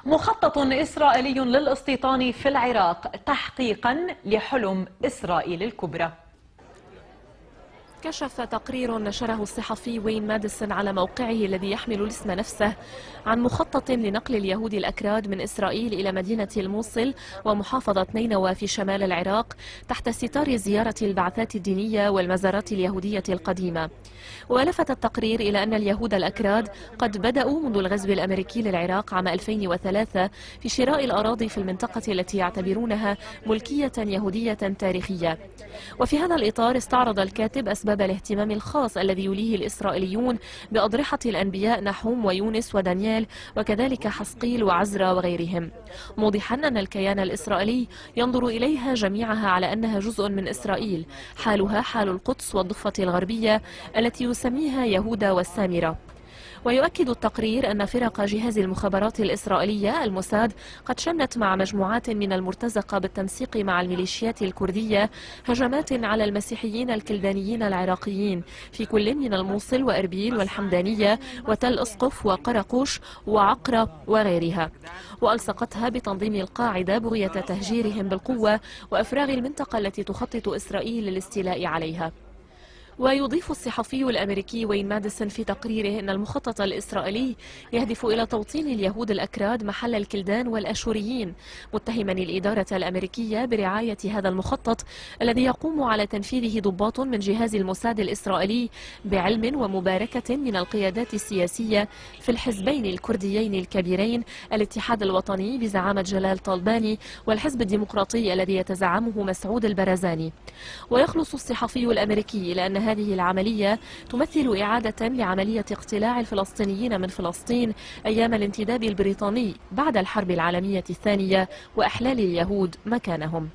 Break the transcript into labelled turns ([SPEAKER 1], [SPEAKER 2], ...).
[SPEAKER 1] مخطط إسرائيلي للاستيطان في العراق تحقيقا لحلم إسرائيل الكبرى.
[SPEAKER 2] كشف تقرير نشره الصحفي وين ماديسون على موقعه الذي يحمل الاسم نفسه عن مخطط لنقل اليهود الأكراد من إسرائيل إلى مدينة الموصل ومحافظة نينوى في شمال العراق تحت ستار زيارة البعثات الدينية والمزارات اليهودية القديمة. ولفت التقرير إلى أن اليهود الأكراد قد بدأوا منذ الغزو الأمريكي للعراق عام 2003 في شراء الأراضي في المنطقة التي يعتبرونها ملكية يهودية تاريخية. وفي هذا الإطار استعرض الكاتب أسباب الاهتمام الخاص الذي يوليه الإسرائيليون بأضرحة الأنبياء نحوم ويونس ودانيال وكذلك حسقيل وعزرا وغيرهم، موضحا أن الكيان الإسرائيلي ينظر إليها جميعها على أنها جزء من إسرائيل، حالها حال القدس والضفة الغربية التي يسميها يهودا والسامرة. ويؤكد التقرير أن فرق جهاز المخابرات الإسرائيلية الموساد قد شنت مع مجموعات من المرتزقة بالتنسيق مع الميليشيات الكردية هجمات على المسيحيين الكلدانيين العراقيين في كل من الموصل وإربيل والحمدانية وتل أسقف وقرقوش وعقرة وغيرها، وألصقتها بتنظيم القاعدة بغية تهجيرهم بالقوة وإفراغ المنطقة التي تخطط إسرائيل للاستيلاء عليها. ويضيف الصحفي الأمريكي وين ماديسون في تقريره أن المخطط الإسرائيلي يهدف إلى توطين اليهود الأكراد محل الكلدان والأشوريين، متهما الإدارة الأمريكية برعاية هذا المخطط الذي يقوم على تنفيذه ضباط من جهاز الموساد الإسرائيلي بعلم ومباركة من القيادات السياسية في الحزبين الكرديين الكبيرين الاتحاد الوطني بزعامة جلال طالباني والحزب الديمقراطي الذي يتزعمه مسعود البرزاني. ويخلص الصحفي الأمريكي إلى أن هذه العملية تمثل إعادة لعملية اقتلاع الفلسطينيين من فلسطين أيام الانتداب البريطاني بعد الحرب العالمية الثانية وإحلال اليهود مكانهم.